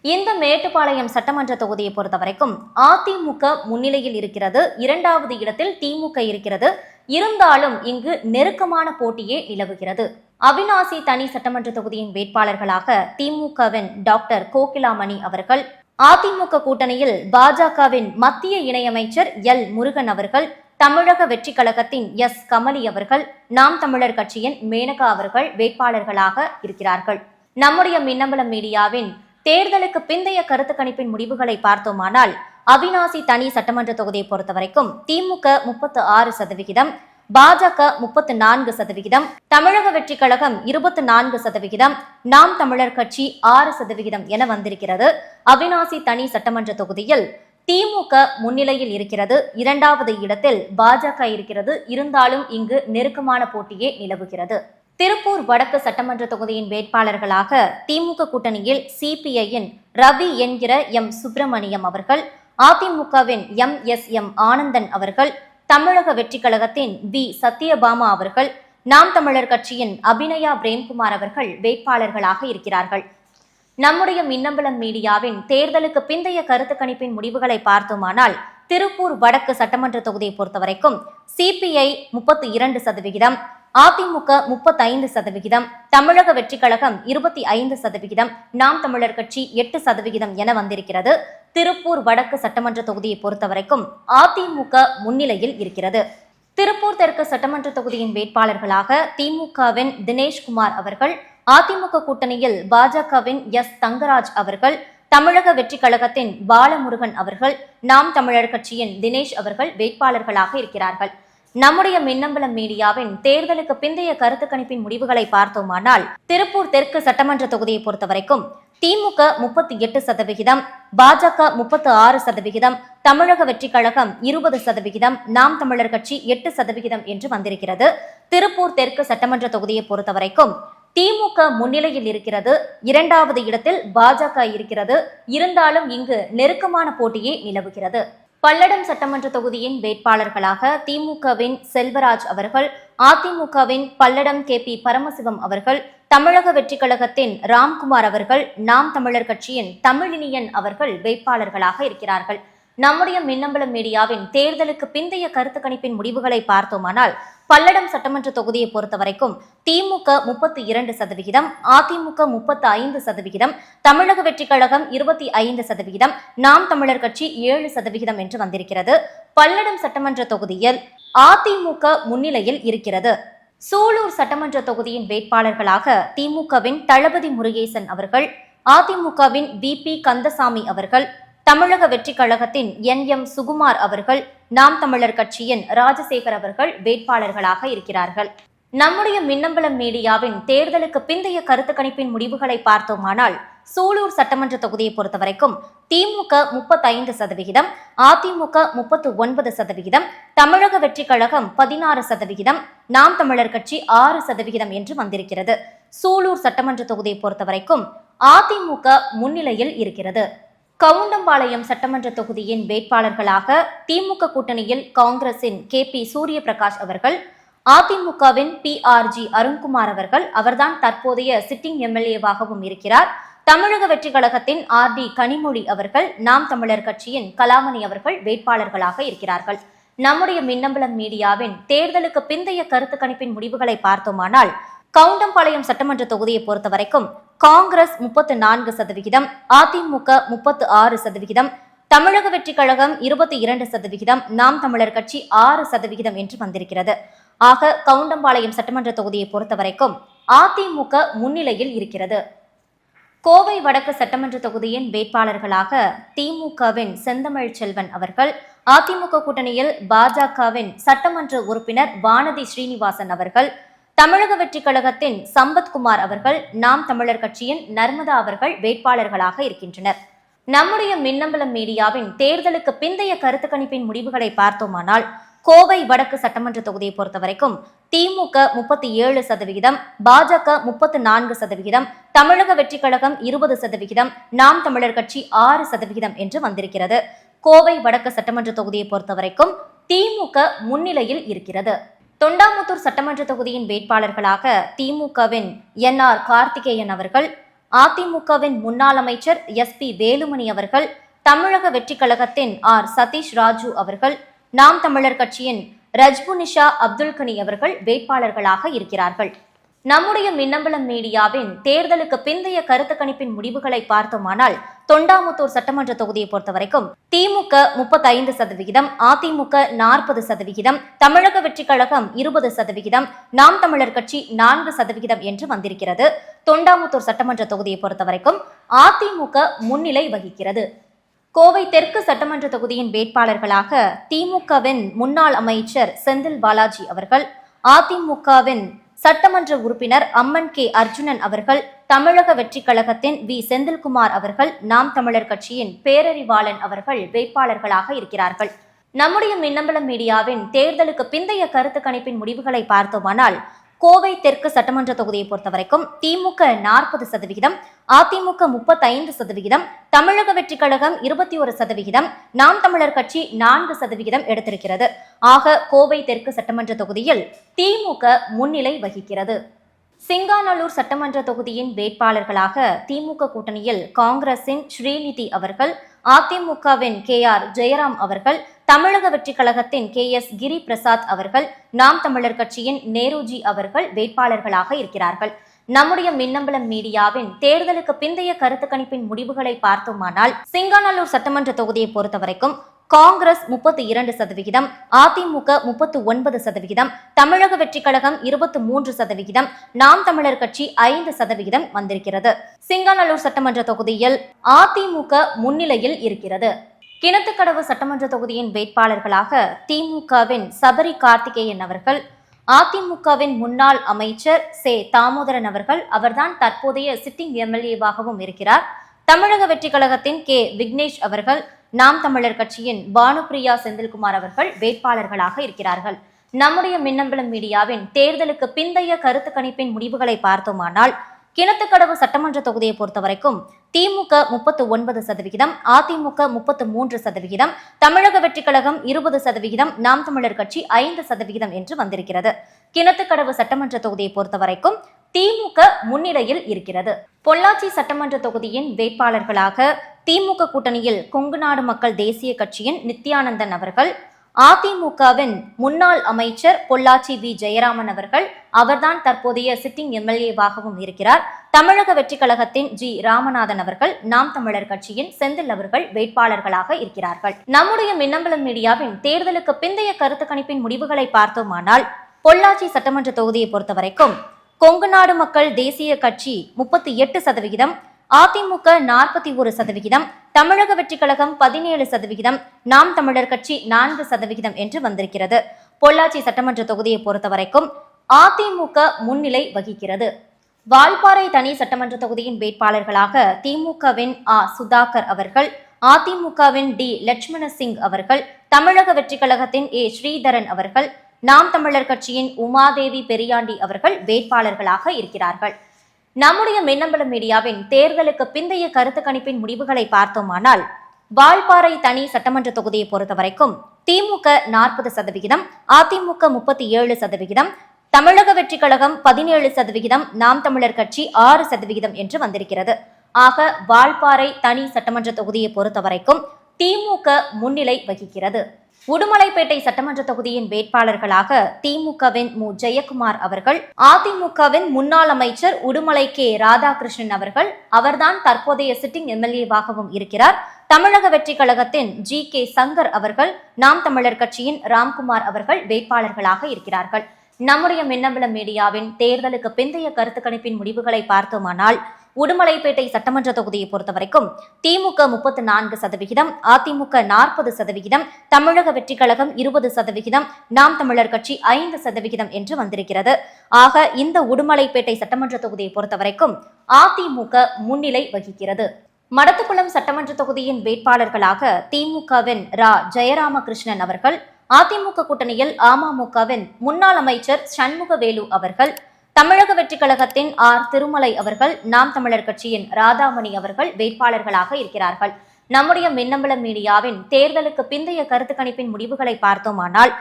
இந்த மேட்டுப்பாளையம் சட்டமன்ற தொகுதியை பொறுத்தவரைக்கும் அதிமுக முன்னிலையில் இருக்கிறது. 2வது இடத்தில் திமுக இருக்கிறது. இருந்தாலும் இங்கு நெருக்கமான போட்டியே நிலவுகிறது. அவிநாசி தனி சட்டமன்ற தொகுதியின் வேட்பாளர்களாக திமுகவின் டாக்டர் கோகிலாமணி அவர்கள், அதிமுக கூட்டணியில் பாஜகவின் மத்திய இணையமைச்சர் எல் முருகன் அவர்கள், தமிழக வெற்றி கழகத்தின் எஸ் கமலி அவர்கள், நாம் தமிழர் கட்சியின் மேனகா அவர்கள் வேட்பாளர்களாக இருக்கிறார்கள். நம்முடைய மின்னம்பலம் மீடியாவின் தேர்தலுக்கு பிந்தைய கருத்து கணிப்பின் முடிவுகளை பார்த்தோமானால் அவிநாசி தனி சட்டமன்ற தொகுதியை பொறுத்தவரைக்கும் திமுக 36%, பாஜக 34%, தமிழக வெற்றி கழகம் 24%, நாம் தமிழர் கட்சி 6% என வந்திருக்கிறது. அவிநாசி தனி சட்டமன்ற தொகுதியில் திமுக முன்னிலையில் இருக்கிறது. 2வது இடத்தில் பாஜக இருக்கிறது. இருந்தாலும் இங்கு நெருக்கமான போட்டியே நிலவுகிறது. திருப்பூர் வடக்கு சட்டமன்ற தொகுதியின் வேட்பாளர்களாக திமுக கூட்டணியில் சிபிஐயின் ரவி என்கிற எம் சுப்பிரமணியம் அவர்கள், அதிமுகவின் MSM ஆனந்தன் அவர்கள், தமிழக வெற்றி கழகத்தின் பி சத்யபாமா அவர்கள், நாம் தமிழர் கட்சியின் அபிநயா பிரேம்குமார் அவர்கள் வேட்பாளர்களாக இருக்கிறார்கள். நம்முடைய மின்னம்பலம் மீடியாவின் தேர்தலுக்கு பிந்தைய கருத்து கணிப்பின் முடிவுகளை பார்த்தோமானால் திருப்பூர் வடக்கு சட்டமன்ற தொகுதியை பொறுத்தவரைக்கும் சிபிஐ 32%, அதிமுக 35%, தமிழக வெற்றி கழகம் 25%, நாம் தமிழர் கட்சி 8% என வந்திருக்கிறது. திருப்பூர் வடக்கு சட்டமன்ற தொகுதியை பொறுத்தவரைக்கும் அதிமுக முன்னிலையில் இருக்கிறது. திருப்பூர் தெற்கு சட்டமன்ற தொகுதியின் வேட்பாளர்களாக திமுகவின் தினேஷ்குமார் அவர்கள், அதிமுக கூட்டணியில் பாஜகவின் எஸ் தங்கராஜ் அவர்கள், தமிழக வெற்றி கழகத்தின் பாலமுருகன் அவர்கள், நாம் தமிழர் கட்சியின் தினேஷ் அவர்கள் வேட்பாளர்களாக இருக்கிறார்கள். நம்முடைய மின்னம்பலம் மீடியாவின் தேர்தலுக்கு பிந்தைய கருத்து கணிப்பின் முடிவுகளை பார்த்தோமானால் திருப்பூர் தெற்கு சட்டமன்ற தொகுதியை பொறுத்தவரைக்கும் திமுக 38%, பாஜக 36%, தமிழக வெற்றிக் கழகம் 20%, நாம் தமிழர் கட்சி 8% என்று வந்திருக்கிறது. திருப்பூர் தெற்கு சட்டமன்ற தொகுதியை பொறுத்தவரைக்கும் திமுக முன்னிலையில் இருக்கிறது. 2வது இடத்தில் பாஜக இருக்கிறது. இருந்தாலும் இங்கு நெருக்கமான போட்டியே நிலவுகிறது. பல்லடம் சட்டமன்ற தொகுதியின் வேட்பாளர்களாக திமுகவின் செல்வராஜ் அவர்கள், அதிமுகவின் பல்லடம் KP பரமசிவம் அவர்கள், தமிழக வெற்றிக் கழகத்தின் ராம்குமார் அவர்கள், நாம் தமிழர் கட்சியின் தமிழினியன் அவர்கள் வேட்பாளர்களாக இருக்கிறார்கள். நம்முடைய மின்னம்பலம் மீடியாவின் தேர்தலுக்கு பிந்தைய கருத்து கணிப்பின் முடிவுகளை பார்த்தோமானால் பல்லடம் சட்டமன்ற தொகுதியை பொறுத்தவரைக்கும் திமுக 32%, அதிமுக 35%, தமிழக வெற்றிக் கழகம் 25%, நாம் தமிழர் கட்சி 7% என்று வந்திருக்கிறது. பல்லடம் சட்டமன்ற தொகுதியில் அதிமுக முன்னிலையில் இருக்கிறது. சூலூர் சட்டமன்ற தொகுதியின் வேட்பாளர்களாக திமுகவின் தளபதி முருகேசன் அவர்கள், அதிமுகவின் VP கந்தசாமி அவர்கள், தமிழக வெற்றிக் கழகத்தின் NM சுகுமார் அவர்கள், நாம் தமிழர் கட்சியின் ராஜசேகர் அவர்கள் வேட்பாளர்களாக இருக்கிறார்கள். நம்முடைய மின்னம்பலம் மீடியாவின் தேர்தலுக்கு பிந்தைய கருத்து கணிப்பின் முடிவுகளை பார்த்தோமானால் சூலூர் சட்டமன்ற தொகுதியை பொறுத்தவரைக்கும் திமுக 35%, அதிமுக 39%, தமிழக வெற்றிக் கழகம் 16%, நாம் தமிழர் கட்சி 6% என்று வந்திருக்கிறது. சூலூர் சட்டமன்ற தொகுதியை பொறுத்தவரைக்கும் அதிமுக முன்னிலையில் இருக்கிறது. கவுண்டம்பாளையம் சட்டமன்ற தொகுதியின் வேட்பாளர்களாக திமுக கூட்டணியில் காங்கிரசின் KP சூரியபிரகாஷ் அவர்கள், அதிமுகவின் PRG அருண்குமார் அவர்கள், அவர்தான் தற்போதைய சிட்டிங் MLAவாகவும் இருக்கிறார். தமிழக வெற்றிக் கழகத்தின் RD கனிமொழி அவர்கள், நாம் தமிழர் கட்சியின் கலாமணி அவர்கள் வேட்பாளர்களாக இருக்கிறார்கள். நம்முடைய மின்னம்பலம் மீடியாவின் தேர்தலுக்கு பிந்தைய கருத்து கணிப்பின் முடிவுகளை பார்த்தோமானால் கவுண்டம்பாளையம் சட்டமன்ற தொகுதியை பொறுத்தவரைக்கும் காங்கிரஸ் 34%, அதிமுக 36%, தமிழக வெற்றிக் கழகம் 22%, நாம் தமிழர் கட்சி 6% என்று வந்திருக்கிறது. ஆக கவுண்டம்பாளையம் சட்டமன்ற தொகுதியை பொறுத்தவரைக்கும் அதிமுக முன்னிலையில் இருக்கிறது. கோவை வடக்கு சட்டமன்ற தொகுதியின் வேட்பாளர்களாக திமுகவின் செந்தமிழ் செல்வன் அவர்கள், அதிமுக கூட்டணியில் பாஜகவின் சட்டமன்ற உறுப்பினர் வானதி ஸ்ரீனிவாசன் அவர்கள், தமிழக வெற்றிக் கழகத்தின் சம்பத்குமார் அவர்கள், நாம் தமிழர் கட்சியின் நர்மதா அவர்கள் வேட்பாளர்களாக இருக்கின்றனர். நம்முடைய மின்னம்பலம் மீடியாவின் தேர்தலுக்கு பிந்தைய கருத்து கணிப்பின் முடிவுகளை பார்த்தோமானால் கோவை வடக்கு சட்டமன்ற தொகுதியை பொறுத்தவரைக்கும் திமுக 37%, பாஜக 34%, தமிழக வெற்றிக் கழகம் 20%, நாம் தமிழர் கட்சி 6% என்று வந்திருக்கிறது. கோவை வடக்கு சட்டமன்ற தொகுதியை பொறுத்தவரைக்கும் திமுக முன்னிலையில் இருக்கிறது. தொண்டாமுத்தூர் சட்டமன்ற தொகுதியின் வேட்பாளர்களாக திமுகவின் NR கார்த்திகேயன் அவர்கள், அதிமுகவின் முன்னாள் அமைச்சர் SP வேலுமணி அவர்கள், தமிழக வெற்றிக் கழகத்தின் R சதீஷ் ராஜு அவர்கள், நாம் தமிழர் கட்சியின் ரஜ்புனிஷா அப்துல்கனி அவர்கள் வேட்பாளர்களாக இருக்கிறார்கள். நம்முடைய மின்னம்பலம் மீடியாவின் தேர்தலுக்கு பிந்தைய கருத்து கணிப்பின் முடிவுகளை பார்த்தோமானால் தொண்டாமுத்தூர் சட்டமன்ற தொகுதியை பொறுத்தவரைக்கும் திமுக 35%, அதிமுக 40%, தமிழக வெற்றிக் கழகம் 20%, நாம் தமிழர் கட்சி 4% என்று வந்திருக்கிறது. தொண்டாமுத்தூர் சட்டமன்ற தொகுதியை பொறுத்தவரைக்கும் அதிமுக முன்னிலை வகிக்கிறது. கோவை தெற்கு சட்டமன்ற தொகுதியின் வேட்பாளர்களாக திமுகவின் முன்னாள் அமைச்சர் செந்தில் பாலாஜி அவர்கள், அதிமுகவின் சட்டமன்ற உறுப்பினர் அம்மன் K அர்ஜுனன் அவர்கள், தமிழக வெற்றிக் கழகத்தின் V செந்தில்குமார் அவர்கள், நாம் தமிழர் கட்சியின் பேரறிவாளன் அவர்கள் வேட்பாளர்களாக இருக்கிறார்கள். நம்முடைய மின்னம்பலம் மீடியாவின் தேர்தலுக்கு பிந்தைய கருத்து கணிப்பின் முடிவுகளை பார்த்தோமானால் கோவை தெற்கு சட்டமன்ற தொகுதியை பொறுத்தவரைக்கும் திமுக 40%, அதிமுக 35%, தமிழக வெற்றிக் கழகம் 21%, நாம் தமிழர் கட்சி 4% எடுத்திருக்கிறது. ஆக கோவை தெற்கு சட்டமன்ற தொகுதியில் திமுக முன்னிலை வகிக்கிறது. சிங்காநல்லூர் சட்டமன்ற தொகுதியின் வேட்பாளர்களாக திமுக கூட்டணியில் காங்கிரசின் ஸ்ரீநிதி அவர்கள், அதிமுகவின் KR ஜெயராம் அவர்கள், தமிழக வெற்றிக் கழகத்தின் KS கிரி பிரசாத் அவர்கள், நாம் தமிழர் கட்சியின் நேருஜி அவர்கள் வேட்பாளர்களாக இருக்கிறார்கள். நம்முடைய மின்னம்பலம் மீடியாவின் தேர்தலுக்கு பிந்தைய கருத்து கணிப்பின் முடிவுகளை பார்த்தோமானால் சிங்காநல்லூர் சட்டமன்ற தொகுதியை பொறுத்தவரைக்கும் காங்கிரஸ் 32%, அதிமுக 39%, தமிழக வெற்றிக் கழகம் 23%, நாம் தமிழர் கட்சி 5% வந்திருக்கிறது. சிங்காநல்லூர் சட்டமன்ற தொகுதியில் அதிமுக முன்னிலையில் இருக்கிறது. கிணத்துக்கடவு சட்டமன்ற தொகுதியின் வேட்பாளர்களாக திமுகவின் சபரி கார்த்திகேயன் அவர்கள், அதிமுகவின் முன்னாள் அமைச்சர் தாமோதரன் அவர்கள், அவர்தான் தற்போதைய சிட்டிங் MLAவாகவும் இருக்கிறார். தமிழக வெற்றி கழகத்தின் கே விக்னேஷ் அவர்கள், நாம் தமிழர் கட்சியின் பானுபிரியா செந்தில்குமார் அவர்கள் வேட்பாளர்களாக இருக்கிறார்கள். நம்முடைய மின்னம்பலம் மீடியாவின் தேர்தலுக்கு பிந்தைய கருத்து கணிப்பின் முடிவுகளை பார்த்தோமானால், கிணத்துக்கடவு சட்டமன்ற தொகுதியை பொறுத்தவரைக்கும் திமுக 39%, அதிமுக 33%, தமிழக வெற்றி கழகம் 20%, நாம் தமிழர் கட்சி 5% என்று வந்திருக்கிறது. கிணத்துக்கடவு சட்டமன்ற தொகுதியை பொறுத்தவரைக்கும் திமுக முன்னிலையில் இருக்கிறது. பொள்ளாச்சி சட்டமன்ற தொகுதியின் வேட்பாளர்களாக திமுக கூட்டணியில் கொங்குநாடு மக்கள் தேசிய கட்சியின் நித்யானந்தன் அவர்கள், அதிமுகவின் முன்னாள் அமைச்சர் பொள்ளாச்சி வி ஜெயராமன் அவர்கள், அவர்தான் தற்போதைய சிட்டிங் எம்எல்ஏவாகவும் இருக்கிறார். தமிழக வெற்றி கழகத்தின் ஜி ராமநாதன் அவர்கள், நாம் தமிழர் கட்சியின் செந்தில் அவர்கள் வேட்பாளர்களாக இருக்கிறார்கள். நம்முடைய மின்னம்பலம் மீடியாவின் தேர்தலுக்கு பிந்தைய கருத்து கணிப்பின் முடிவுகளை பார்த்தோமானால், பொள்ளாச்சி சட்டமன்ற தொகுதியை பொறுத்தவரைக்கும் கொங்குநாடு மக்கள் தேசிய கட்சி 38%, அதிமுக 41%, தமிழக வெற்றி கழகம் 17%, நாம் தமிழர் கட்சி 4% என்று வந்திருக்கிறது. பொள்ளாச்சி சட்டமன்ற தொகுதியை பொறுத்தவரைக்கும் அதிமுக முன்னிலை வகிக்கிறது. வால்பாறை தனி சட்டமன்ற தொகுதியின் வேட்பாளர்களாக திமுகவின் சுதாகர் அவர்கள், அதிமுகவின் டி லட்சுமண சிங் அவர்கள், தமிழக வெற்றி கழகத்தின் ஏ ஸ்ரீதரன் அவர்கள், நாம் தமிழர் கட்சியின் உமாதேவி பெரியாண்டி அவர்கள் வேட்பாளர்களாக இருக்கிறார்கள். நம்முடைய மின்னம்பலம் மீடியாவின் தேர்தலுக்கு பிந்தைய கருத்து கணிப்பின் முடிவுகளை பார்த்தோமானால், வால்பாறை தனி சட்டமன்ற தொகுதியை பொறுத்தவரைக்கும் திமுக 40%, அதிமுக 37%, தமிழக வெற்றி கழகம் 17%, நாம் தமிழர் கட்சி 6% என்று வந்திருக்கிறது. ஆக வால்பாறை தனி சட்டமன்ற தொகுதியை பொறுத்தவரைக்கும் திமுக முன்னிலை வகிக்கிறது. உடுமலைப்பேட்டை சட்டமன்ற தொகுதியின் வேட்பாளர்களாக திமுகவின் மு ஜெயக்குமார் அவர்கள், அதிமுகவின் முன்னாள் அமைச்சர் உடுமலை கே ராதாகிருஷ்ணன் அவர்கள், அவர்தான் தற்போதைய சிட்டிங் எம்எல்ஏவாகவும் இருக்கிறார். தமிழக வெற்றி கழகத்தின் ஜி கே சங்கர் அவர்கள், நாம் தமிழர் கட்சியின் ராம்குமார் அவர்கள் வேட்பாளர்களாக இருக்கிறார்கள். நம்முடைய மின்னம்பலம் மீடியாவின் தேர்தலுக்கு பிந்தைய கருத்து கணிப்பின் முடிவுகளை பார்த்தோமானால், உடுமலைப்பேட்டை சட்டமன்ற தொகுதியை பொறுத்தவரைக்கும் திமுக 34%, அதிமுக 40%, தமிழக வெற்றி கழகம் 20%, நாம் தமிழர் கட்சி 5% என்று வந்திருக்கிறது. ஆக இந்த உடுமலைப்பேட்டை சட்டமன்ற தொகுதியை பொறுத்தவரைக்கும் அதிமுக முன்னிலை வகிக்கிறது. மடத்துக்குளம் சட்டமன்ற தொகுதியின் வேட்பாளர்களாக திமுகவின் ரா ஜெயராமகிருஷ்ணன் அவர்கள், அதிமுக கூட்டணியில் அமமுகவின் முன்னாள் அமைச்சர் சண்முகவேலு அவர்கள், தமிழக வெற்றி கழகத்தின் திருமலை அவர்கள், நாம் தமிழர் கட்சியின் ராதாமணி அவர்கள் வேட்பாளர்களாக இருக்கிறார்கள். நம்முடைய மின்னம்பலம் மீடியாவின் தேர்தலுக்கு பிந்தைய கருத்து கணிப்பின் முடிவுகளை பார்த்தோமானால்,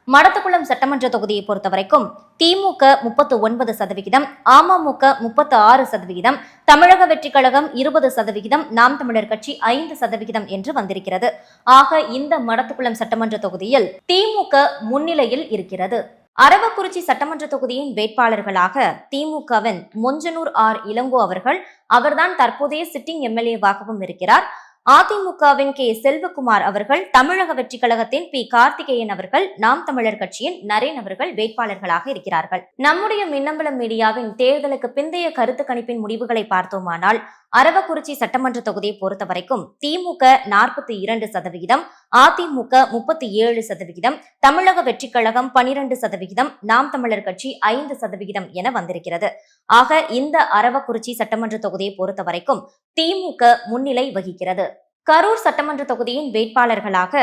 மடத்துக்குளம் சட்டமன்ற தொகுதியை பொறுத்தவரைக்கும் திமுக 39%, அமமுக 36%, தமிழக வெற்றி கழகம் 20%, நாம் தமிழர் கட்சி 5% என்று வந்திருக்கிறது. ஆக இந்த மடத்துக்குளம் சட்டமன்ற தொகுதியில் திமுக முன்னிலையில் இருக்கிறது. அரவக்குறிச்சி சட்டமன்ற தொகுதியின் வேட்பாளர்களாக திமுகவின் மொஞ்சனூர் இளங்கோ அவர்கள், அவர்தான் தற்போதைய சிட்டிங் எம்எல்ஏவாகவும் இருக்கிறார். அதிமுகவின் கே செல்வகுமார் அவர்கள், தமிழக வெற்றி கழகத்தின் பி கார்த்திகேயன் அவர்கள், நாம் தமிழர் கட்சியின் நரேன் அவர்கள் வேட்பாளர்களாக இருக்கிறார்கள். நம்முடைய மின்னம்பலம் மீடியாவின் தேர்தலுக்கு பிந்தைய கருத்து கணிப்பின் முடிவுகளை பார்த்தோமானால், அரவக்குறிச்சி சட்டமன்ற தொகுதியை பொறுத்தவரைக்கும் திமுக 42%, அதிமுக 37%, தமிழக வெற்றி கழகம் 12%, நாம் தமிழர் கட்சி 5% என வந்திருக்கிறது. ஆக இந்த அரவக்குறிச்சி சட்டமன்ற தொகுதியை பொறுத்தவரைக்கும் திமுக முன்னிலை வகிக்கிறது. கரூர் சட்டமன்ற தொகுதியின் வேட்பாளர்களாக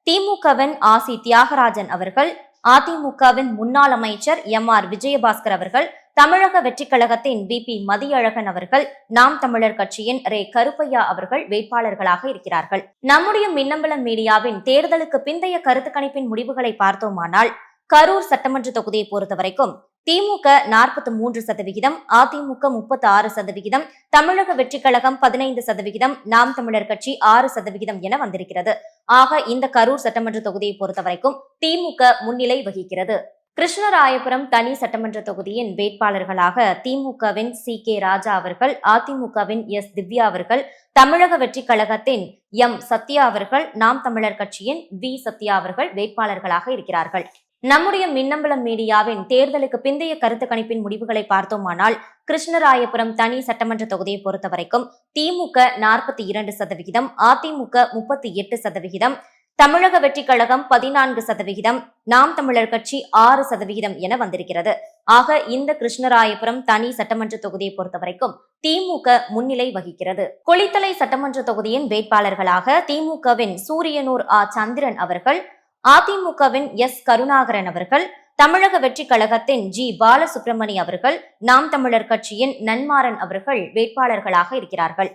திமுகவின் ஆசி தியாகராஜன் அவர்கள், அதிமுகவின் முன்னாள் அமைச்சர் எம்.ஆர். விஜயபாஸ்கர் அவர்கள், தமிழக வெற்றி கழகத்தின் பி.பி. மதியழகன் அவர்கள், நாம் தமிழர் கட்சியின் ரே கருப்பையா அவர்கள் வேட்பாளர்களாக இருக்கிறார்கள். நம்முடைய மின்னம்பலம் மீடியாவின் தேர்தலுக்கு பிந்தைய கருத்து கணிப்பின் முடிவுகளை பார்த்தோமானால், கரூர் சட்டமன்ற தொகுதியை பொறுத்தவரைக்கும் திமுக 43%, அதிமுக 36%, தமிழக வெற்றி கழகம் 15%, நாம் தமிழர் கட்சி 6% என வந்திருக்கிறது. ஆக இந்த கரூர் சட்டமன்ற தொகுதியை பொறுத்தவரைக்கும் திமுக முன்னிலை வகிக்கிறது. கிருஷ்ணராயபுரம் தனி சட்டமன்ற தொகுதியின் வேட்பாளர்களாக திமுகவின் சி கே ராஜா அவர்கள், அதிமுகவின் எஸ் திவ்யா அவர்கள், தமிழக வெற்றி கழகத்தின் எம் சத்யா அவர்கள், நாம் தமிழர் கட்சியின் வி சத்யா அவர்கள் வேட்பாளர்களாக இருக்கிறார்கள். நம்முடைய மின்னம்பலம் மீடியாவின் தேர்தலுக்கு பிந்தைய கருத்து கணிப்பின் முடிவுகளை பார்த்தோமானால், கிருஷ்ணராயபுரம் தனி சட்டமன்ற தொகுதியை பொறுத்தவரைக்கும் திமுக 42%, அதிமுக 38%, தமிழக வெற்றி கழகம் 14%, நாம் தமிழர் கட்சி 6% என வந்திருக்கிறது. ஆக இந்த கிருஷ்ணராயபுரம் தனி சட்டமன்ற தொகுதியை பொறுத்தவரைக்கும் திமுக முன்னிலை வகிக்கிறது. குளித்தலை சட்டமன்ற தொகுதியின் வேட்பாளர்களாக திமுகவின் சூரியனூர் சந்திரன் அவர்கள், அதிமுகவின் கருணாகரன் அவர்கள், தமிழக வெற்றி கழகத்தின் பாலசுப்ரமணி அவர்கள், நாம் தமிழர் கட்சியின் நன்மாறன் அவர்கள் வேட்பாளர்களாக இருக்கிறார்கள்.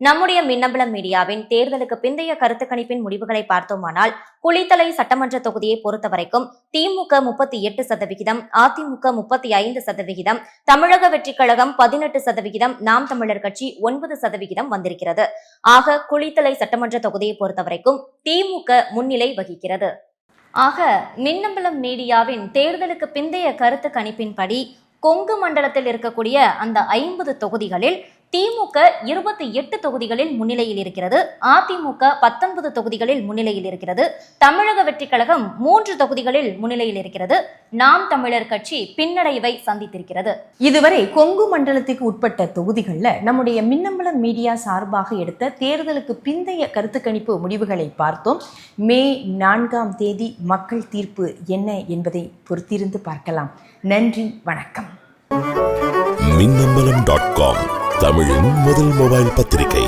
நம்முடைய மின்னம்பலம் மீடியாவின் தேர்தலுக்கு பிந்தைய கருத்து கணிப்பின் முடிவுகளை பார்த்தோமானால், குளித்தலை சட்டமன்ற தொகுதியை பொறுத்தவரைக்கும் திமுக 38%, அதிமுக 35%, தமிழக வெற்றி கழகம் 18%, நாம் தமிழர் கட்சி 9% வந்திருக்கிறது. ஆக குளித்தலை சட்டமன்ற தொகுதியை பொறுத்தவரைக்கும் திமுக முன்னிலை வகிக்கிறது. ஆக மின்னம்பலம் மீடியாவின் தேர்தலுக்கு பிந்தைய கருத்து கணிப்பின்படி கொங்கு மண்டலத்தில் இருக்கக்கூடிய அந்த 50 தொகுதிகளில் திமுக 28 தொகுதிகளில் முன்னிலையில் இருக்கிறது, அதிமுக 19 தொகுதிகளில் முன்னிலையில் இருக்கிறது, தமிழக வெற்றி கழகம் 3 தொகுதிகளில் முன்னிலையில் இருக்கிறது, நாம் தமிழர் கட்சி பின்னடைவை சந்தித்திருக்கிறது. இதுவரை கொங்கு மண்டலத்துக்கு உட்பட்ட தொகுதிகளில் நம்முடைய மின்னம்பலம் மீடியா சார்பாக எடுத்த தேர்தலுக்கு பிந்தைய கருத்து கணிப்பு முடிவுகளை பார்த்தோம். மே 4ஆம் தேதி மக்கள் தீர்ப்பு என்ன என்பதை பொறுத்திருந்து பார்க்கலாம். நன்றி, வணக்கம். மின்னம்பலம்.com தமிழின் முதல் மொபைல் பத்திரிகை.